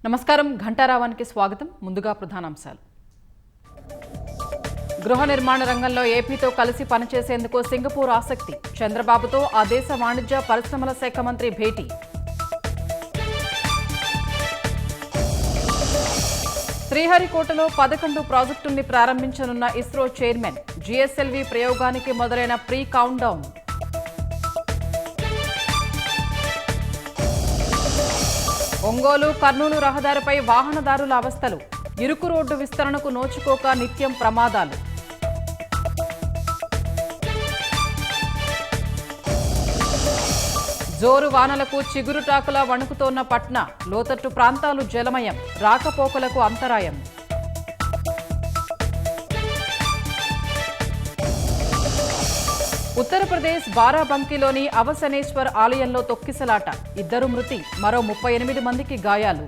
నమస్కారం ఘంటారావానికి స్వాగతం. ముందుగా ప్రధానాంశాలు. గృహ నిర్మాణ రంగంలో ఏపీతో కలిసి పనిచేసేందుకు సింగపూర్ ఆసక్తి. చంద్రబాబుతో ఆ దేశ వాణిజ్య పరిశ్రమల శాఖ మంత్రి భేటీ. శ్రీహరికోటలో 11 ప్రాజెక్టుల్ని ప్రారంభించనున్న ఇస్రో చైర్మన్. జీఎస్ఎల్వీ ప్రయోగానికి మొదలైన pre count down. Ongole Kurnool రహదారిపై వాహనదారుల అవస్థలు. ఇరుకు రోడ్డు విస్తరణకు నోచుకోక నిత్యం ప్రమాదాలు. జోరు వానలకు చిగురుటాకులా వణుకుతోన్న పట్నా. లోతట్టు ప్రాంతాలు జలమయం. రాకపోకలకు అంతరాయం. ఉత్తరప్రదేశ్ బారాబంకీలోని అవశనేశ్వర్ ఆలయంలో తొక్కిసలాట. 2 మృతి, మరో 38 మందికి గాయాలు.